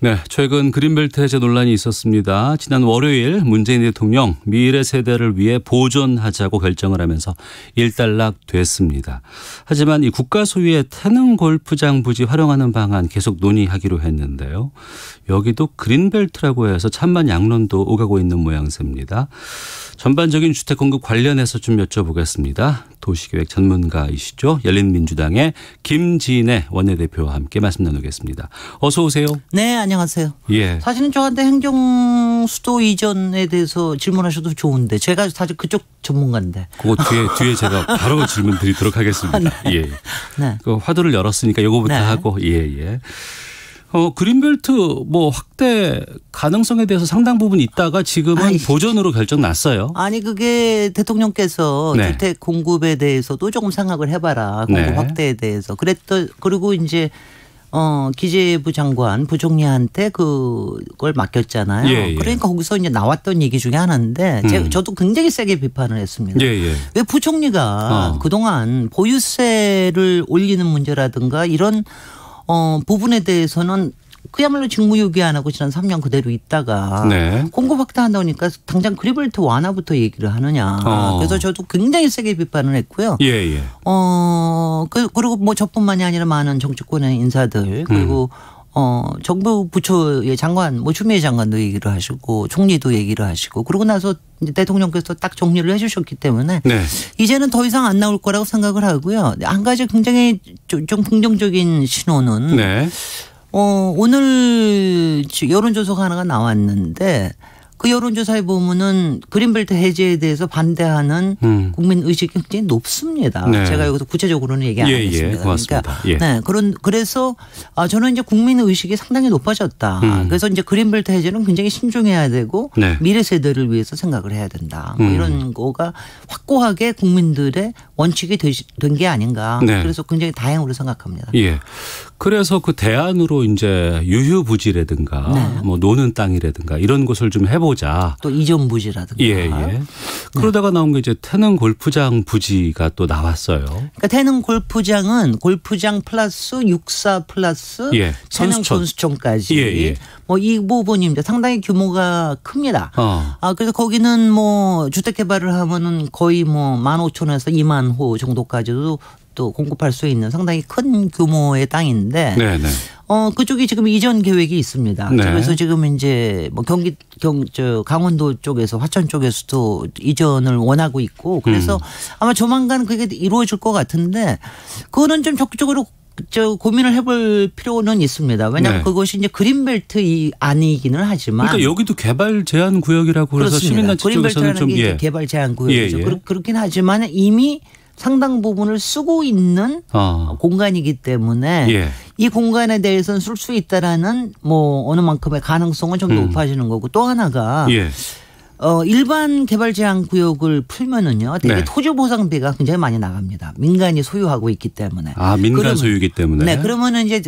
네, 최근 그린벨트 해제 논란이 있었습니다. 지난 월요일 문재인 대통령 미래 세대를 위해 보존하자고 결정을 하면서 일단락됐습니다. 하지만 이 국가 소유의 태릉 골프장 부지 활용하는 방안 계속 논의하기로 했는데요. 여기도 그린벨트라고 해서 찬반 양론도 오가고 있는 모양새입니다. 전반적인 주택 공급 관련해서 좀 여쭤보겠습니다. 도시계획 전문가이시죠. 열린민주당의 김진애 원내대표와 함께 말씀 나누겠습니다. 어서 오세요. 네, 안녕하세요. 예. 사실은 저한테 행정수도 이전에 대해서 질문하셔도 좋은데 제가 사실 그쪽 전문가인데. 그거 뒤에 제가 바로 질문 드리도록 하겠습니다. 네. 예. 네. 그 화두를 열었으니까 요거부터 네. 하고 예. 그린벨트 확대 가능성에 대해서 상당 부분 있다가 지금은 보전으로 결정 났어요. 아니 그게 대통령께서 네. 주택 공급에 대해서도 조금 생각을 해봐라. 공급 네. 확대에 대해서. 그리고 이제 기재부 장관 부총리한테 그걸 맡겼잖아요. 예. 그러니까 거기서 이제 나왔던 얘기 중에 하나인데 저도 굉장히 세게 비판을 했습니다. 예. 왜 부총리가 그동안 보유세를 올리는 문제라든가 이런 부분에 대해서는 그야말로 직무유기 안 하고 지난 3년 그대로 있다가 네. 공급 확대한다니까 당장 그린벨트 완화부터 얘기를 하느냐. 그래서 저도 굉장히 세게 비판을 했고요. 예. 그리고 뭐 저뿐만이 아니라 많은 정치권의 인사들 그리고 정부 부처의 장관, 뭐 추미애 장관도 얘기를 하시고 총리도 얘기를 하시고 그러고 나서 이제 대통령께서 딱 정리를 해 주셨기 때문에 네. 이제는 더 이상 안 나올 거라고 생각을 하고요. 한 가지 굉장히 좀 긍정적인 신호는 네. 오늘 여론조사가 하나가 나왔는데 그 여론조사에 보면은 그린벨트 해제에 대해서 반대하는 국민 의식이 굉장히 높습니다. 네. 제가 여기서 구체적으로는 얘기 안 하겠습니다. 예, 고맙습니다. 그러니까 네, 그래서 저는 이제 국민 의식이 상당히 높아졌다. 그래서 이제 그린벨트 해제는 굉장히 신중해야 되고 네. 미래 세대를 위해서 생각을 해야 된다. 뭐 이런 거가 확고하게 국민들의 원칙이 된 게 아닌가. 네. 그래서 굉장히 다행으로 생각합니다. 예. 그래서 그 대안으로 이제 유휴부지라든가 네. 뭐 노는 땅이라든가 이런 것을 좀 해보자. 또 이전 부지라든가. 예. 그러다가 나온 게 이제 태릉 골프장 부지가 또 나왔어요. 그러니까 태릉 골프장은 골프장 플러스 육사 플러스 태릉 선수촌까지 예. 뭐 이 부분입니다. 상당히 규모가 큽니다. 그래서 거기는 뭐 주택 개발을 하면은 거의 뭐 15,000에서 2만 호 정도까지도 또 공급할 수 있는 상당히 큰 규모의 땅인데 네네. 그쪽이 지금 이전 계획이 있습니다. 네. 그래서 지금 이제 뭐 강원도 쪽에서 화천 쪽에서도 이전을 원하고 있고 그래서 아마 조만간 그게 이루어질 것 같은데 그거는 좀 적극적으로 고민을 해볼 필요는 있습니다. 왜냐하면 네. 그것이 이제 그린벨트 아니기는 하지만. 그러니까 여기도 개발 제한 구역이라고 그래서 시민단체 쪽에서는 좀 그린벨트라는 게 개발 제한 구역이죠. 그렇긴 하지만 이미 상당 부분을 쓰고 있는 공간이기 때문에 이 공간에 대해서는 쓸 수 있다라는 뭐 어느 만큼의 가능성은 좀 높아지는 거고 또 하나가 일반 개발 제한 구역을 풀면은요, 되게 네. 토지 보상비가 굉장히 많이 나갑니다. 민간이 소유하고 있기 때문에. 민간 소유이기 때문에. 네, 그러면은 이제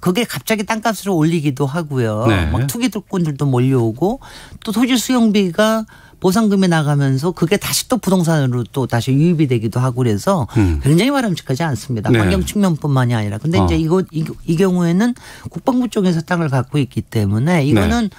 그게 갑자기 땅값을 올리기도 하고요. 네. 막 투기들꾼들도 몰려오고 또 토지 수용비가 보상금이 나가면서 그게 다시 또 부동산으로 또 다시 유입이 되기도 하고 그래서 굉장히 바람직하지 않습니다. 네. 환경 측면뿐만이 아니라. 근데 이제 이 경우에는 국방부 쪽에서 땅을 갖고 있기 때문에 이거는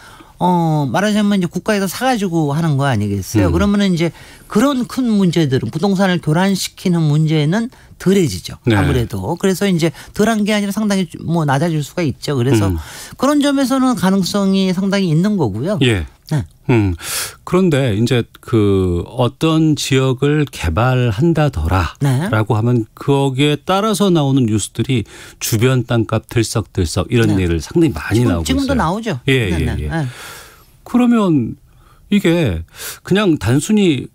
말하자면 이제 국가에서 사가지고 하는 거 아니겠어요? 그러면은 이제 그런 큰 문제들은 부동산을 교란시키는 문제는 덜해지죠. 네. 아무래도. 그래서 이제 덜한 게 아니라 상당히 뭐 낮아질 수가 있죠. 그래서 그런 점에서는 가능성이 상당히 있는 거고요. 예. 네. 그런데 이제 그 어떤 지역을 개발한다더라라고 하면 거기에 따라서 나오는 뉴스들이 주변 땅값 들썩들썩 이런 일을 상당히 많이 나오고 지금도 있어요. 나오죠. 예. 그러면 이게 그냥 단순히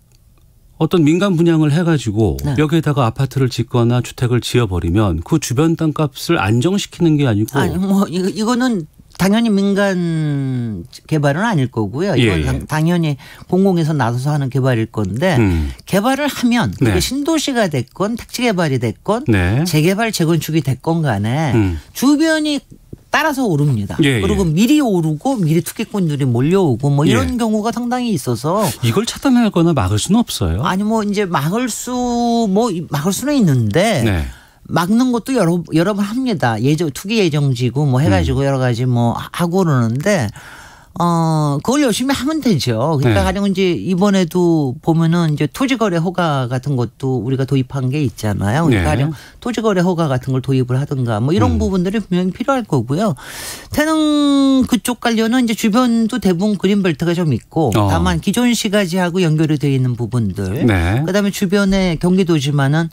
어떤 민간 분양을 해가지고 여기에다가 아파트를 짓거나 주택을 지어버리면 그 주변 땅값을 안정시키는 게 아니고. 아니 뭐 이거는 당연히 민간 개발은 아닐 거고요. 이건 당연히 공공에서 나서서 하는 개발일 건데 개발을 하면 그게 신도시가 됐건 택지 개발이 됐건 재개발 재건축이 됐건 간에 주변이 따라서 오릅니다. 그리고 미리 오르고 미리 투기꾼들이 몰려오고 뭐 이런 경우가 상당히 있어서 이걸 차단하거나 막을 수는 없어요. 아니 뭐 이제 막을 수는 있는데 막는 것도 여러 번 합니다. 투기 예정지고 뭐 해가지고 여러 가지 뭐 하고 그러는데 그걸 열심히 하면 되죠. 그러니까 가령 이제 이번에도 보면은 이제 토지거래 허가 같은 것도 우리가 도입한 게 있잖아요. 그러니까 가령 토지거래 허가 같은 걸 도입을 하든가 뭐 이런 부분들이 분명히 필요할 거고요. 태릉 그쪽 관련은 이제 주변도 대부분 그린벨트가 좀 있고 다만 기존 시가지하고 연결이 되어 있는 부분들. 그다음에 주변에 경기도지만은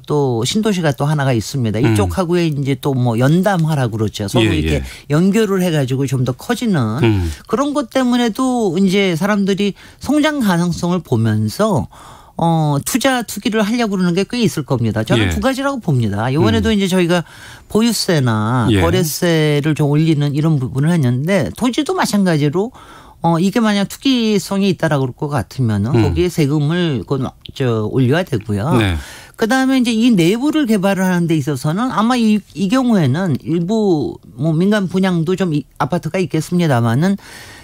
또 신도시가 또 하나가 있습니다. 이쪽하고의 이제 또 뭐 연담하라고 그러죠. 서로 이렇게 연결을 해가지고 좀 더 커지는 그런 것 때문에도 이제 사람들이 성장 가능성을 보면서 투기를 하려고 그러는 게 꽤 있을 겁니다. 저는 두 가지라고 봅니다. 이번에도 이제 저희가 보유세나 거래세를 좀 올리는 이런 부분을 했는데 토지도 마찬가지로 이게 만약 투기성이 있다라고 그럴 것 같으면은 거기에 세금을 올려야 되고요. 그다음에 이제 이 내부를 개발을 하는 데 있어서는 아마 이 경우에는 일부 뭐 민간 분양도 좀 아파트가 있겠습니다만은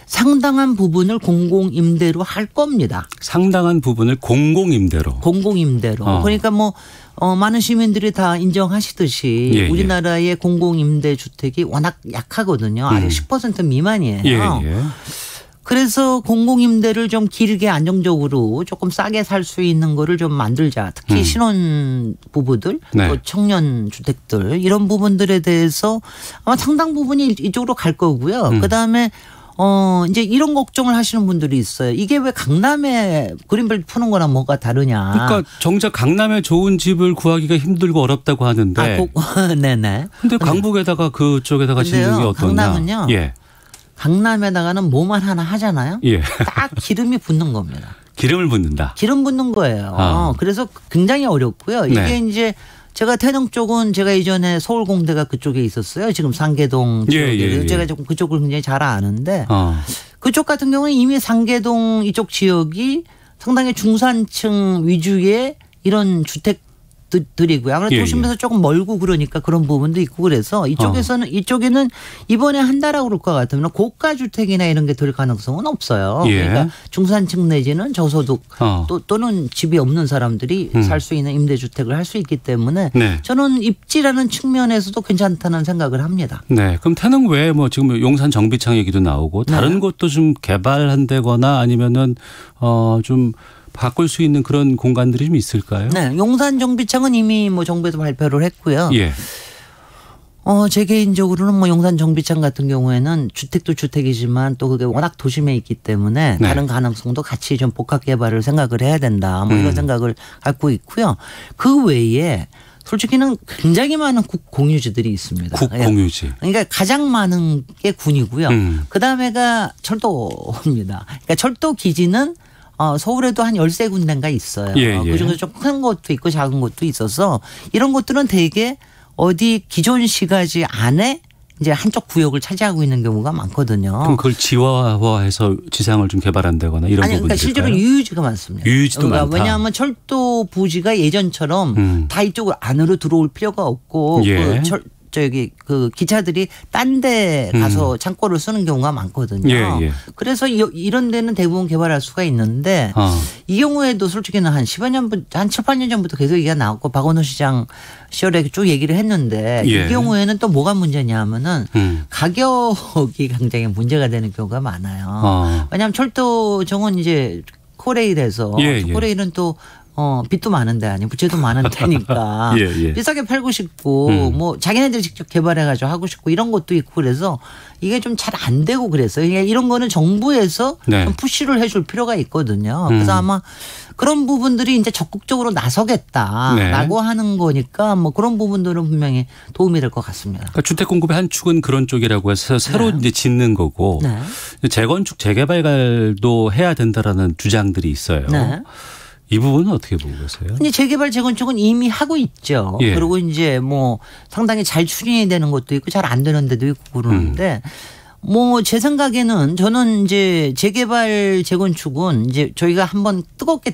상당한 부분을 공공임대로 할 겁니다. 상당한 부분을 공공임대로. 그러니까 뭐 많은 시민들이 다 인정하시듯이 우리나라의 공공임대 주택이 워낙 약하거든요. 아직 10% 미만이에요. 그래서 공공임대를 좀 길게 안정적으로 조금 싸게 살 수 있는 거를 좀 만들자. 특히 신혼 부부들 또 청년 주택들 이런 부분들에 대해서 아마 상당 부분이 이쪽으로 갈 거고요. 그다음에 이제 이런 걱정을 하시는 분들이 있어요. 이게 왜 강남에 그린벨트 푸는 거랑 뭐가 다르냐. 그러니까 정작 강남에 좋은 집을 구하기가 힘들고 어렵다고 하는데. 네네. 근데 강북에다가 그쪽에다가 짓는 게 어떠냐. 강남은요. 강남에다가는 뭐만 하나 하잖아요. 딱 기름이 붙는 겁니다. 기름을 붓는다. 기름 붓는 거예요. 그래서 굉장히 어렵고요. 이게 이제 제가 태릉 쪽은 제가 이전에 서울공대가 그쪽에 있었어요. 지금 상계동 지역에. 제가 조금 그쪽을 굉장히 잘 아는데 그쪽 같은 경우는 이미 상계동 이쪽 지역이 상당히 중산층 위주의 이런 주택들이고요. 아무래도 도심에서 조금 멀고 그러니까 그런 부분도 있고 그래서 이쪽에는 이번에 한다라고 그럴 것 같으면 고가 주택이나 이런 게 될 가능성은 없어요. 그러니까 중산층 내지는 저소득 또는 집이 없는 사람들이 살 수 있는 임대주택을 할 수 있기 때문에 저는 입지라는 측면에서도 괜찮다는 생각을 합니다. 그럼 태릉 외에 뭐 지금 용산 정비창 얘기도 나오고 다른 곳도 좀 개발한다거나 아니면은 좀 바꿀 수 있는 그런 공간들이 좀 있을까요? 용산 정비창은 이미 뭐 정부에서 발표를 했고요. 제 개인적으로는 뭐 용산 정비창 같은 경우에는 주택도 주택이지만 또 그게 워낙 도심에 있기 때문에 다른 가능성도 같이 좀 복합 개발을 생각을 해야 된다. 뭐 이런 생각을 갖고 있고요. 그 외에 솔직히는 굉장히 많은 국공유지들이 있습니다. 국공유지. 그러니까 가장 많은 게 군이고요. 그다음에가 철도입니다. 그러니까 철도 기지는 서울에도 한 13군데인가 있어요. 그중에서 좀 큰 것도 있고 작은 것도 있어서 이런 것들은 대개 어디 기존 시가지 안에 이제 한쪽 구역을 차지하고 있는 경우가 많거든요. 그럼 그걸 지화화해서 지상을 좀 개발한다거나 이런 부분들일까요? 그러니까 실제로 유유지가 많습니다. 유유지도 많다. 왜냐하면 철도 부지가 예전처럼 다 이쪽으로 안으로 들어올 필요가 없고 그 기차들이 딴 데 가서 창고를 쓰는 경우가 많거든요. 그래서 이런 데는 대부분 개발할 수가 있는데 이 경우에도 솔직히는 한 10여 년, 한 7, 8년 전부터 계속 얘기가 나왔고 박원호 시장 시절에 쭉 얘기를 했는데 이 경우에는 또 뭐가 문제냐 하면은 가격이 굉장히 문제가 되는 경우가 많아요. 왜냐하면 철도정은 이제 코레일에서 코레일은 또 빚도 많은데 아니 부채도 많은 데니까 비싸게 팔고 싶고 뭐 자기네들이 직접 개발해가지고 하고 싶고 이런 것도 있고 그래서 이게 좀 잘 안 되고 그랬어요. 이런 거는 정부에서 좀 푸시를 해줄 필요가 있거든요. 그래서 아마 그런 부분들이 이제 적극적으로 나서겠다라고 하는 거니까 뭐 그런 부분들은 분명히 도움이 될 것 같습니다. 그러니까 주택 공급의 한 축은 그런 쪽이라고 해서 새로 이제 짓는 거고 재건축 재개발도 해야 된다라는 주장들이 있어요. 이 부분은 어떻게 보고 계세요? 근데 재개발 재건축은 이미 하고 있죠. 그리고 이제 뭐 상당히 잘 추진이 되는 것도 있고 잘 안 되는 데도 있고 그러는데 뭐 제 생각에는 저는 이제 재개발 재건축은 이제 저희가 한번 뜨겁게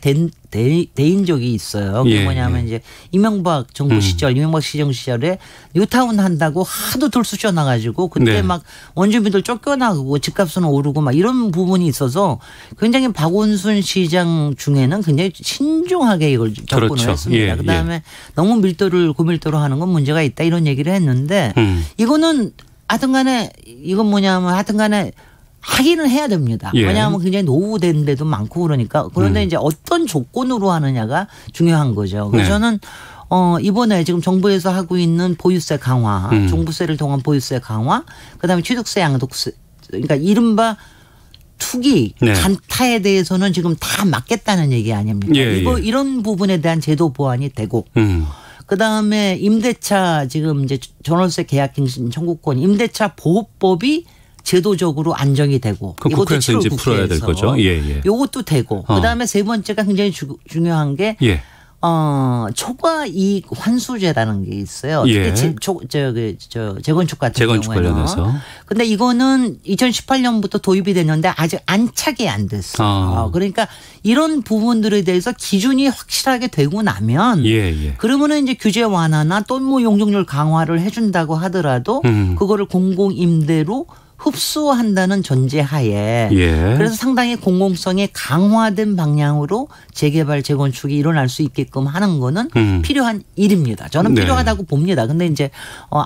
대인 적이 있어요. 그게 뭐냐면 이제 이명박 정부 시절, 이명박 시정 시절에 뉴타운 한다고 하도 들쑤셔 나가지고 그때 막 원주민들 쫓겨나고 집값은 오르고 막 이런 부분이 있어서 굉장히 박원순 시장 중에는 굉장히 신중하게 이걸 접근을 했습니다. 그다음에 너무 고밀도로 하는 건 문제가 있다 이런 얘기를 했는데 이거는 하여튼간에 이건 뭐냐면 하여튼간에 하기는 해야 됩니다. 왜냐하면 굉장히 노후된 데도 많고 그러니까. 그런데 이제 어떤 조건으로 하느냐가 중요한 거죠. 그래서 저는 이번에 지금 정부에서 하고 있는 보유세 강화, 종부세를 통한 보유세 강화, 그다음에 취득세, 양도세, 그러니까 이른바 투기, 간타에 대해서는 지금 다 막겠다는 얘기 아닙니까? 이런 부분에 대한 제도 보완이 되고. 그다음에 임대차 지금 이제 전월세 계약갱신 청구권 임대차 보호법이 제도적으로 안정이 되고 이것도 국회에서 이제 풀어야 될 거죠. 이것도 되고 그다음에 세 번째가 굉장히 중요한 게 초과 이익 환수제라는 게 있어요. 재건축 같은 재건축 경우에는. 관련해서. 근데 이거는 2018년부터 도입이 됐는데 아직 안착이 안 됐어요. 그러니까 이런 부분들에 대해서 기준이 확실하게 되고 나면 그러면은 이제 규제 완화나 또 뭐 용적률 강화를 해준다고 하더라도 그거를 공공임대로 흡수한다는 전제하에 그래서 상당히 공공성이 강화된 방향으로 재개발 재건축이 일어날 수 있게끔 하는 거는 필요한 일입니다. 저는 필요하다고 봅니다. 근데 이제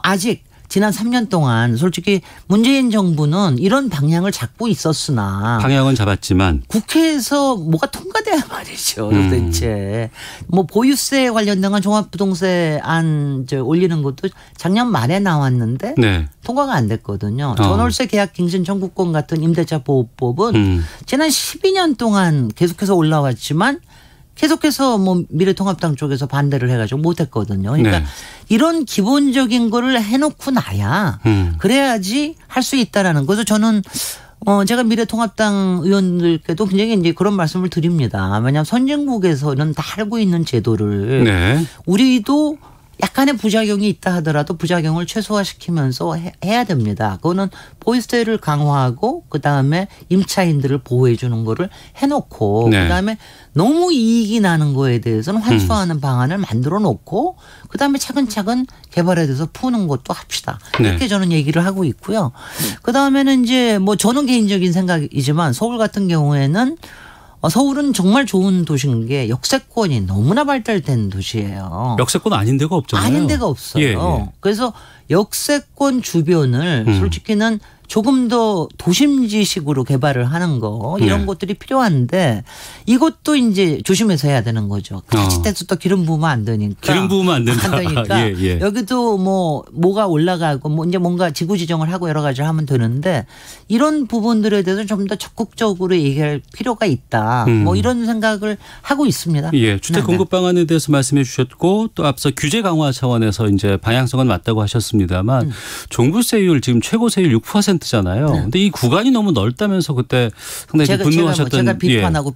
아직 지난 3년 동안 솔직히 문재인 정부는 이런 방향을 잡고 있었으나 방향은 잡았지만 국회에서 뭐가 통과돼야 말이죠. 도대체 뭐 보유세 관련된 건 종합부동세안 올리는 것도 작년 말에 나왔는데 통과가 안 됐거든요. 전월세 계약 갱신 청구권 같은 임대차 보호법은 지난 12년 동안 계속해서 올라왔지만 계속해서 뭐 미래통합당 쪽에서 반대를 해가지고 못했거든요. 그러니까 이런 기본적인 거를 해놓고 나야 그래야지 할 수 있다라는 거죠. 저는 제가 미래통합당 의원들께도 굉장히 이제 그런 말씀을 드립니다. 왜냐하면 선진국에서는 다 알고 있는 제도를 우리도 약간의 부작용이 있다 하더라도 부작용을 최소화시키면서 해야 됩니다. 그거는 보유세를 강화하고 그다음에 임차인들을 보호해 주는 거를 해놓고 그다음에 너무 이익이 나는 거에 대해서는 환수하는 방안을 만들어 놓고 그다음에 차근차근 개발에 대해서 푸는 것도 합시다. 이렇게 저는 얘기를 하고 있고요. 그다음에는 이제 뭐 저는 개인적인 생각이지만 서울 같은 경우에는 서울은 정말 좋은 도시인 게 역세권이 너무나 발달된 도시예요. 역세권 아닌 데가 없잖아요. 아닌 데가 없어요. 그래서 역세권 주변을 솔직히는 조금 더 도심지식으로 개발을 하는 거 이런 것들이 필요한데 이것도 이제 조심해서 해야 되는 거죠. 자칫해서 또 기름 부으면 안 되니까. 기름 부으면 안 된다. 안 되니까 여기도 뭐가 올라가고 뭐 이제 뭔가 지구 지정을 하고 여러 가지 하면 되는데 이런 부분들에 대해서 좀 더 적극적으로 얘기할 필요가 있다. 뭐 이런 생각을 하고 있습니다. 주택 공급 방안에 대해서 말씀해 주셨고 또 앞서 규제 강화 차원에서 이제 방향성은 맞다고 하셨습니다만 종부세율 지금 최고세율 6%잖아요. 근데 이 구간이 너무 넓다면서 그때 상당히 분노하셨던. 제가 비판하고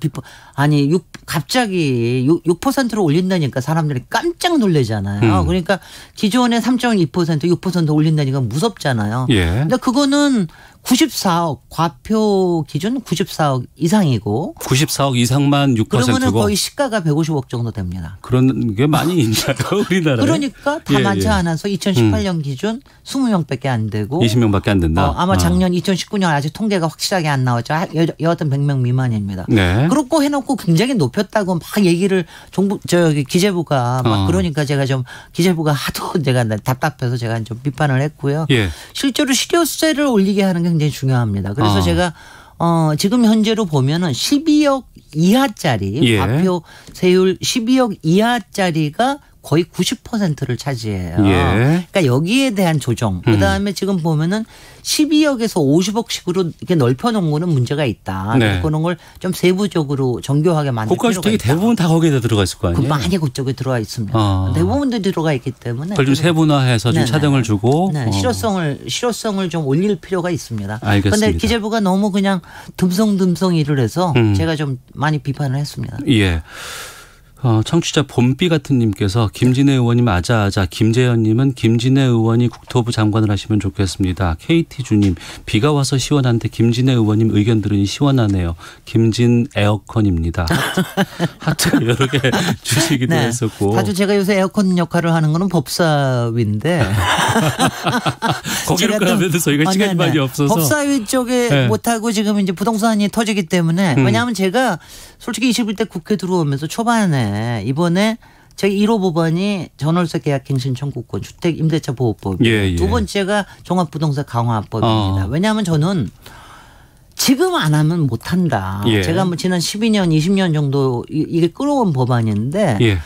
아니 갑자기 6%로 올린다니까 사람들이 깜짝 놀라잖아요. 그러니까 기존에 3.2% 6% 올린다니까 무섭잖아요. 근데 그거는 94억 과표 기준 94억 이상이고 94억 이상만 6%고 그러면은 거의 시가가 150억 정도 됩니다. 그런 게 많이 있나요 우리나라에? 그러니까 다 많지 않아서 2018년 기준 20명밖에 안 되고 20명밖에 안 된다. 아마 작년 2019년 아직 통계가 확실하게 안 나왔죠. 여하튼 100명 미만입니다. 그렇고 해놓고 굉장히 높였다고 막 얘기를 기재부가 막 그러니까 제가 좀 기재부가 하도 제가 답답해서 제가 좀 비판을 했고요. 실제로 실효세를 올리게 하는 게 굉장히 중요합니다. 그래서 제가 지금 현재로 보면은 12억 이하짜리 과표 세율 12억 이하짜리가 거의 90%를 차지해요. 그러니까 여기에 대한 조정. 그다음에 지금 보면은 12억에서 50억씩으로 이렇게 넓혀놓은 거는 문제가 있다. 그런 걸 좀 세부적으로 정교하게 만들 필요가 있다. 고가주택이 대부분 다 거기에 들어가 있을 거 아니에요? 많이 그쪽에 들어가 있습니다. 대부분도 들어가 있기 때문에. 그걸 좀 세분화해서 좀 차등을 주고. 실효성을 좀 올릴 필요가 있습니다. 알겠습니다. 그런데 기재부가 너무 그냥 듬성듬성 일을 해서 제가 좀 많이 비판을 했습니다. 청취자 봄비 같은 님께서 김진애 의원님 아자아자 김재현님은 김진애 의원이 국토부 장관을 하시면 좋겠습니다. KT주님 비가 와서 시원한데 김진애 의원님 의견 들으니 시원하네요. 김진 에어컨입니다. 하트 여러 개 주시기도 네. 했었고. 사실 제가 요새 에어컨 역할을 하는 거는 법사위인데. 거기로 가면 저희가 시간이 많이 없어서. 법사위 쪽에 네. 못하고 지금 이제 부동산이 터지기 때문에 왜냐하면 제가 솔직히 21대 국회 들어오면서 초반에 이번에 제 1호 법안이 전월세 계약갱신 청구권 주택임대차 보호법 예. 두 번째가 종합부동산 강화법입니다. 왜냐하면 저는 지금 안 하면 못한다. 예. 제가 뭐 지난 12년 20년 정도 이게 끌어온 법안인데 예.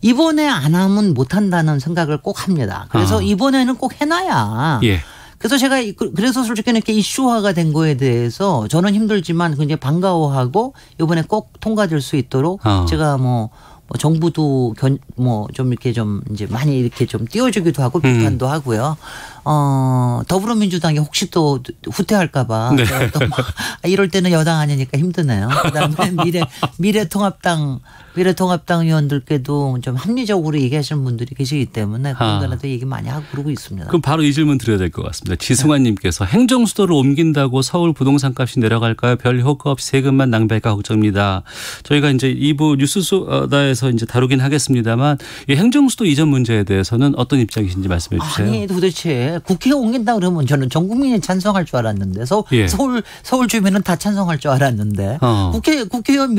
이번에 안 하면 못한다는 생각을 꼭 합니다. 그래서 이번에는 꼭 해놔야. 예. 그래서 제가 그래서 솔직히 이렇게 이슈화가 된 거에 대해서 저는 힘들지만 굉장히 반가워하고 이번에 꼭 통과될 수 있도록 제가 뭐 정부도 좀 이렇게 좀 이제 많이 이렇게 좀 띄워주기도 하고 비판도 하고요. 더불어민주당이 혹시 또 후퇴할까봐 네. 또 이럴 때는 여당 아니니까 힘드네요. 그다음에 미래통합당 의원들께도 좀 합리적으로 얘기하시는 분들이 계시기 때문에 그런 데라도 얘기 많이 하고 그러고 있습니다. 그럼 바로 이 질문 드려야 될 것 같습니다. 지승환님께서 행정수도를 옮긴다고 서울 부동산값이 내려갈까요? 별 효과 없이 세금만 낭비할까 걱정입니다. 저희가 이제 2부 뉴스소다에서 이제 다루긴 하겠습니다만 이 행정수도 이전 문제에 대해서는 어떤 입장이신지 말씀해 주세요. 아니 도대체 국회에 옮긴다 그러면 저는 전 국민이 찬성할 줄 알았는데 서울 주민은 다 찬성할 줄 알았는데 국회의원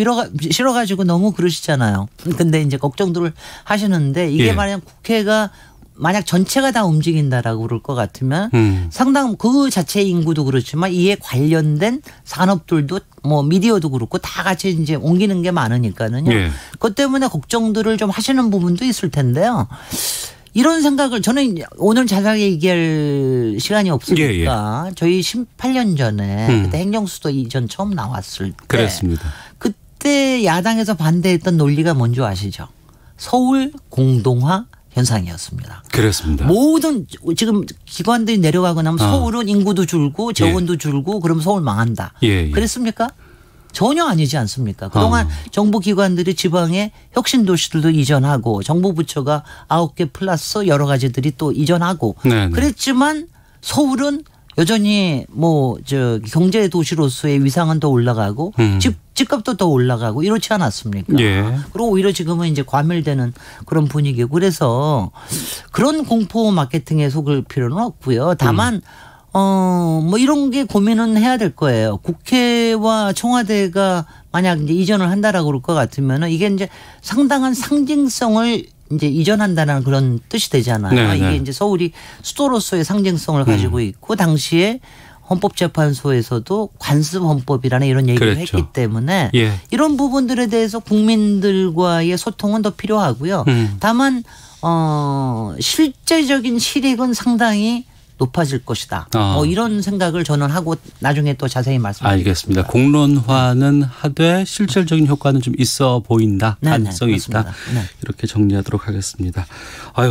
실어가지고 너무 그러시잖아요. 근데 이제 걱정들을 하시는데 이게 만약 국회가 만약 전체가 다 움직인다라고 그럴 것 같으면 상당 그 자체 인구도 그렇지만 이에 관련된 산업들도 뭐 미디어도 그렇고 다 같이 이제 옮기는 게 많으니까는요. 그것 때문에 걱정들을 좀 하시는 부분도 있을 텐데요. 이런 생각을 저는 오늘 자세하게 얘기할 시간이 없으니까 저희 18년 전에 그때 행정수도 이전 처음 나왔을 때 그랬습니다. 그때 야당에서 반대했던 논리가 뭔지 아시죠? 서울 공동화 현상이었습니다. 그렇습니다. 모든 지금 기관들이 내려가고 나면 서울은 인구도 줄고 재원도 줄고 그러면 서울 망한다. 그랬습니까? 전혀 아니지 않습니까? 그동안 정부 기관들이 지방에 혁신 도시들도 이전하고 정부 부처가 9개 플러스 여러 가지들이 또 이전하고 그랬지만 서울은 여전히 경제 도시로서의 위상은 더 올라가고 집값도 더 올라가고 이렇지 않았습니까? 그리고 오히려 지금은 이제 과밀되는 그런 분위기고 그래서 그런 공포 마케팅에 속을 필요는 없고요. 다만 이런 게 고민은 해야 될 거예요. 국회와 청와대가 만약 이제 이전을 한다라고 그럴 것 같으면은 이게 이제 상당한 상징성을 이제 이전한다는 그런 뜻이 되잖아요. 이게 이제 서울이 수도로서의 상징성을 가지고 있고 당시에 헌법재판소에서도 관습헌법이라는 이런 얘기를 했기 때문에 이런 부분들에 대해서 국민들과의 소통은 더 필요하고요. 다만 실제적인 실익은 상당히 높아질 것이다. 이런 생각을 저는 하고 나중에 또 자세히 말씀드리겠습니다. 알겠습니다. 공론화는 하되 실질적인 효과는 좀 있어 보인다. 가능성이 있다. 이렇게 정리하도록 하겠습니다.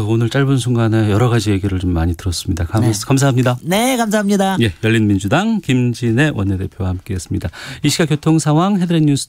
오늘 짧은 순간에 여러 가지 얘기를 좀 많이 들었습니다. 감사합니다. 네, 감사합니다. 열린민주당 김진애 원내대표와 함께했습니다. 이 시각 교통 상황 헤드라인 뉴스